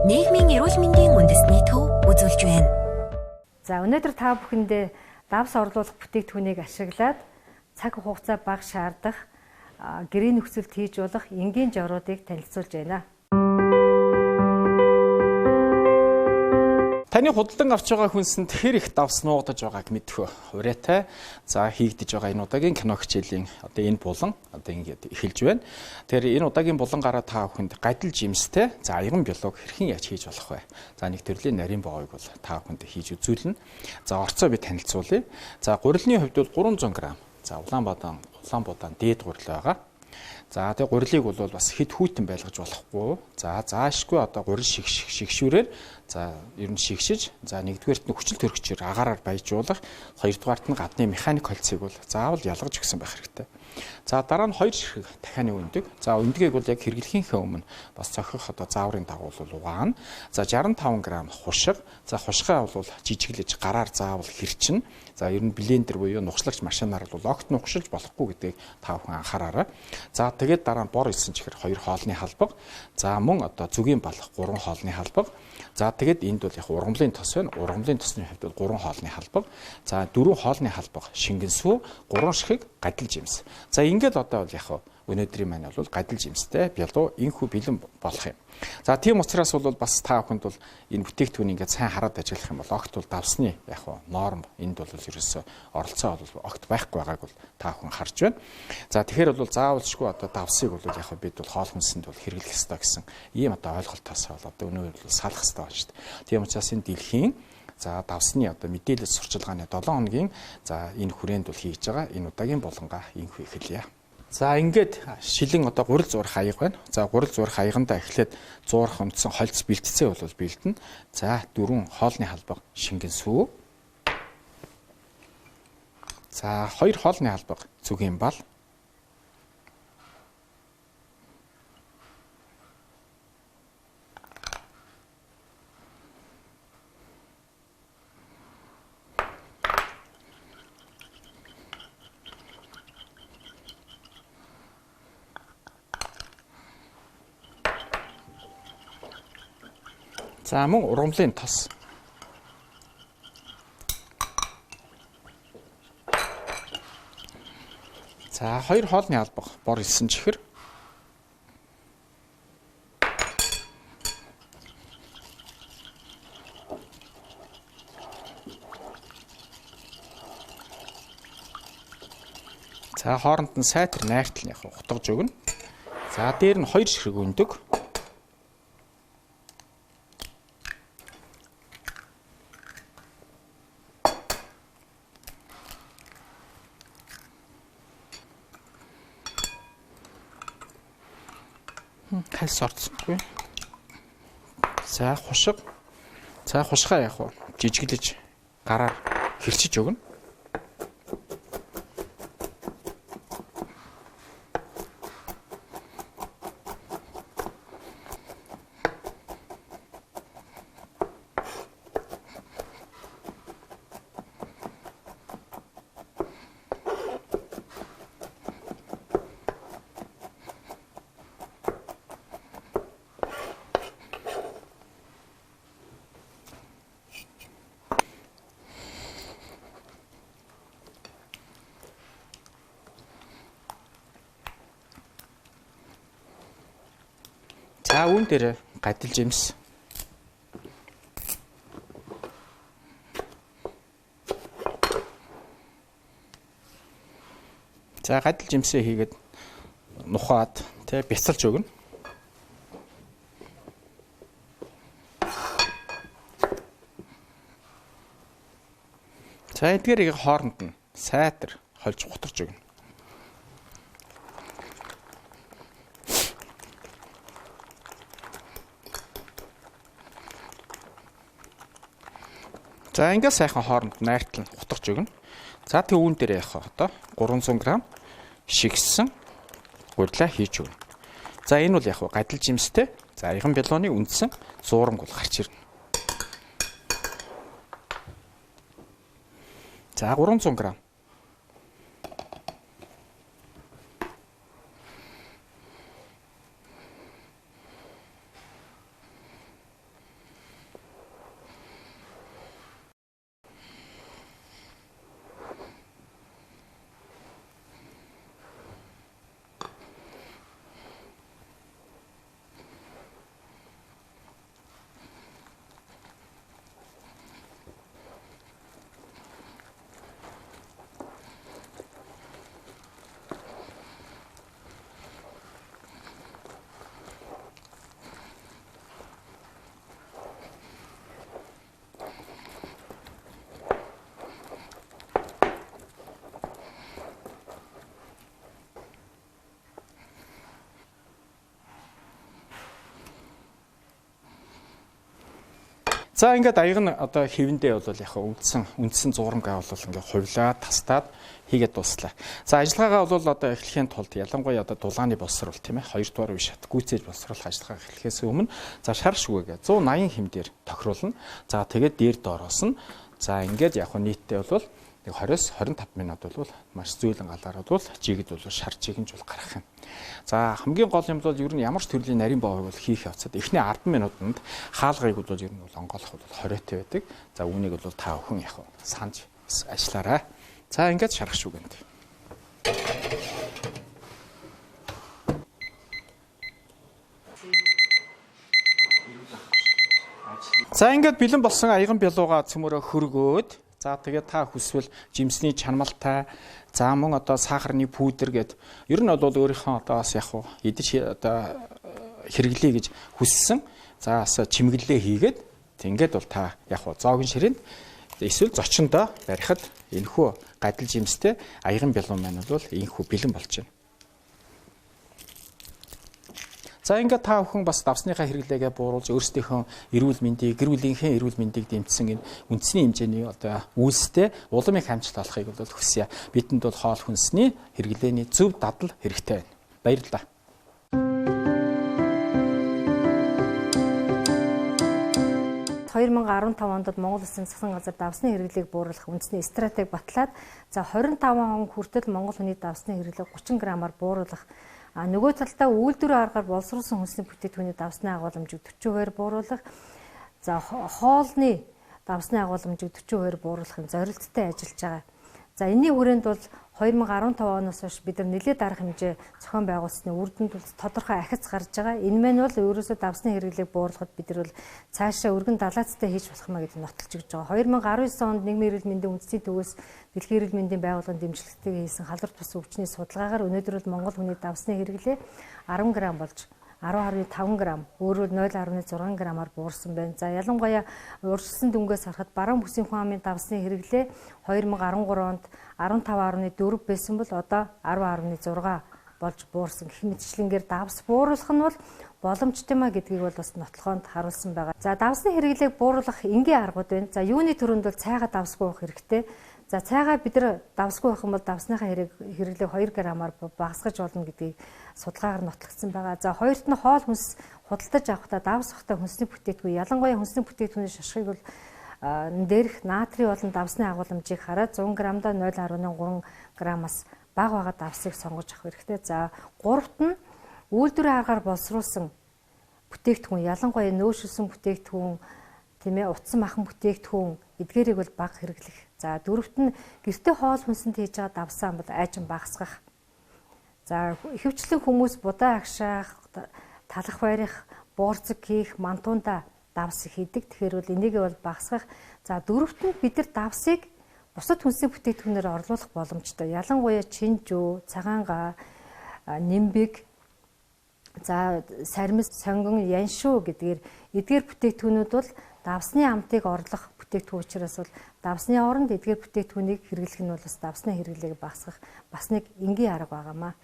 нийгмийн эрүүл мэндийн үндэсний төв үзүүлж байна. За өнөөдөр та бүхэндээ давс орлуулах бүтээгдэхүүнийг ашиглаад цаг хугацаа бага шаардах гэрээ нөхцөлд хийж болох энгийн жоруудыг танилцуулж байна. Таны худалдан авч байгаа хүнсэнд хэр их давс нуугдаж байгааг мэдэх урайтай. За хийгдэж байгаа энэ удаагийн кино хичээлийн энэ булан ингээд эхэлж байна. Тэгэхээр энэ удаагийн булангаараа та бүхэнд гадил жимстэй за аяган биолог хэрхэн яаж хийж болох вэ? За нэг төрлийн нарийн боогыг бол та бүхэнд хийж үзүүлнэ. За орцоо би танилцуулъя. За гурилны хувьд бол 300 г. За улаан будаан дээд гурил байгаа. За тэгээ гурилыг бол бас хэд хүйтэн байлгаж болохгүй. За заашгүй одоо гурил шигшүүрээр за ер нь шигшиж за нэгдүгээрт нь хүчил төрөгчөөр агаараар баяжуулах, хоёрдугаарт нь гадны механик холцыг бол заавал ялгаж өгсөн байх хэрэгтэй. За дараа нь 2 ширхэг дахианы өндөг. За өндгийг бол яг хэрэглэхийнхээ өмнө бас цохих одоо зааврын дагуу угаана. За 65 г хушиг. За хушгаа бол жижиглэж гараар заавал хэрчин. За ер нь блендер буюу нухшлагч машинаар бол огт нухшилж болохгүй гэдгийг та бүхэн анхаараарай. За тэгээд дараа нь бор 9 чихэр 2 хоолны халбаг. За мөн одоо зүгийн балах 3 хоолны халбаг. За тэгээд энд бол яг ургамлын тос байна. Ургамлын тосны хувьд бол 3 хоолны халбаг. За 4 хоолны халбаг шингэн сүү, 3 ширхэг гадил жимс. За ингээд одоо бол яг өнөөдрийн маань бол гадил жимстэй бялуу инхүү бэлэн болох юм. За тийм учраас бол бас та бүхэнд бол энэ бүтээгдэхүүнийг ингээд сайн хараад ажиллах юм бол огт бол давсны яг норм энд бол ерөөсөө оролцоо бол огт байхгүй байгааг бол та бүхэн харж байна. За тэгэхээр бол заавалшгүй одоо давсыг бол яг бид бол хоол хүнсэнд бол хэрэглэх ёстой гэсэн ийм одоо ойлголтоос бол одоо өнөөдөр бол салах ёстой байна шүү дээ. Тийм учраас энэ дэлхийн за давсны одоо мэдээлэл сурчилгааны 7 хоногийн за энэ хүрээнд бол хийж байгаа энэ удаагийн булангаа инхүү эхэлье. За ингээд шилэн одоо гурил зурах аяг байна. За гурил зурах аягандаа эхлээд зурах өмдсөн холц бэлтцээ бол бэлдэнэ. За 4 хоолны халбаг шингэн сүү. За 2 хоолны халбаг зүгийн бал. За мөн ургамлын тос. За 2 хоолны албаг бор 9 чихэр. За хооронд нь сайтар найртал яг утгаж өгнө. За дээр нь 2 ширхэг өндөг. Хальс орцсонгүй. За хушиг. За хушгаа яг жижиглэж гараар хэрчиж өгнө. За үүн дээр гадил жимс. За гадил жимсээ хийгээд нухаад бяцалж өгнө. За эдгээрийг хооронд нь сайтар хольж гутарч өгнө. За ингээд сайхан хооронд найртал утгаж өгнө. За тэг үүн дээр яах вэ? Одоо 300 г шигсэн гурилаа хийж өгнө. За энэ бол яг гадил жимстэй. За аяган бялооны үндсэн зууран бол гарч ирнэ. За 300 г. За ингээд аяг нь одоо хэвэндээ бол яг үндсэн зурамгаа бол ингээд хувлаад тастаад хийгээд дуслаа. За ажиллагаагаа бол одоо эхлэхийн тулд ялангуяа одоо дулааны боловсруулалт тийм ээ 2 дугаар үе шат гүйцээж боловсруулах ажиллагаа эхлэхээс өмнө за шар шүгэгээ 180 хэмдээр тохируулна. За тэгээд дээр доороос нь за ингээд яг нийтдээ бол 20-25 минут бол маш зөөлөн галаар бол жигд бол шар жигэнж бол гарах юм. За хамгийн гол юм бол ер нь ямар ч төрлийн нарийн боовыг бол хийх явцад эхний 10 минутанд хаалгыг бол ер нь бол онгойлох бол 20-тэй байдаг. За үүнийг бол та бүхэн яг санаж ажиллаарай. За ингээд шарах шүгэнд. За ингээд бэлэн болсон аяган бялууга цөмөрөө хөргөөд за тэгээд та хүсвэл жимсний чанамалтай за мөн одоо сахарны пудр гэд ер нь бол өөрийнхөө одоо бас яг идэж одоо хэрэглэе гэж хүссэн. За бас чимэглэлээ хийгээд тэгээд бол та яг зоогийн ширээнд эсвэл зочиндоо барихад энэхүү гадал жимстэй аяган бялуун маань бол энэхүү бэлэн болж байна. За ингээд та бүхэн бас давсныхаа хэрэглээгээ бууруулж өөрсдийнхөө эрүүл мэндийг, гэр бүлийнхээ эрүүл мэндийг дэмжсэн энэ үндэсний хэмжээний одоо үйлстэй улам их амжилт олохыг бол хүсье. Бидэнд бол хоол хүнсний хэрэглээний зөв дадал хэрэгтэй байна. Баярлалаа. - 2015 онд Монгол Улсын засгийн газар давсны хэрэглээг бууруулах үндэсний стратеги батлаад за 25 он хүртэл Монгол хүний давсны хэрэглээг 30 грамаар бууруулах нөгөө талдаа үйлдвэрийн аргаар боловсруулсан хүнсний бүтээгдэхүүний давсны агуулмжийг 40%-аар бууруулах, за хоолны давсны агуулмжийг 40%-аар бууруулахын зорилттой ажиллаж байгаа. За энэний хүрээнд бол 2015 оноос хойш бид нар нэлээд арга хэмжээ зохион байгуулсны үр дүнд тодорхой ахиц гарч байгаа. Энэ мань бол ерөөсөө давсны хэрэглээг бууруулахад бид нар бол цаашаа өргөн далаацтай хийж болох маа гэдэг нотолж өгч байгаа. 2019 онд нийгмийн эрүүл мэндийн үндэсний төвөөс Дэлхийн эрүүл мэндийн байгууллагын дэмжлэгтэйгээ хийсэн халдварт бус өвчний судалгаагаар өнөөдөр бол Монгол хүний давсны хэрэглээ 10 грамм болж 10.5 грамм, өөрөөр 0.6 граммаар буурсан байна. За ялангуяа урьдчилсан дүнгээс харахад баруун бүсийн хүн амын давсны хэрэглээ 2013 онд 15.4 байсан бол одоо 10.6 болж буурсан. Гэх мэтчлэнгээр давс бууруулах нь бол боломжтой маа гэдгийг бол бас нотлохоонд харуулсан байгаа. За давсны хэрэглээг бууруулах энгийн аргууд байна. За юуны төрөнд бол цайгаа давсгүй байх хэрэгтэй. За цайгаа бид нар давсгүй байх юм бол давсныхаа хэрэглээг 2 граммаар багасгаж болно гэдгийг судалгаагаар нотлогдсон байгаа. За хоёрт нь хоол хүнс худалдаж авахдаа давс ахтай хүнсний бүтээгдэхүүн ялангуяа хүнсний бүтээгдэхүүний шашхыг бол дээрх натрий болон давсны агуулмжийг хараад 100 грамдаа 0.3 граммаас бага давсыг сонгож авах хэрэгтэй. За гуравт нь үйлдвэрийн аргаар боловсруулсан бүтээгдэхүүн ялангуяа нөөшөлсөн бүтээгдэхүүн тийм ээ утсан махан бүтээгдэхүүн эдгээрийг бол бага хэрэглэх. За дөрөвт нь гэртээ хоол хүнсэнд хийж байгаа давсаа бол айжин багасгах. За ихэвчлэн хүмүүс будаа агшаах, талах байрах, буурцэг хийх, мантуунда давс хийдэг. Тэгэхээр бол энийг бол багасгах. За дөрөвт нь бид нар давсыг бусад хүнсний бүтээгдэхүүнээр орлуулах боломжтой. Ялангуяа чинжүү, цагаангаа, нимбэг, за сармис, сонгон, яншуу гэдгээр эдгээр бүтээгдэхүүнүүд бол давсны амтыг орлох бүтээгдэхүүн учраас бол давсны оронд эдгээр бүтээгдэхүүнийг хэрэглэх нь бол бас давсны хэрэглээг багасгах бас нэг энгийн арга байгаамаа.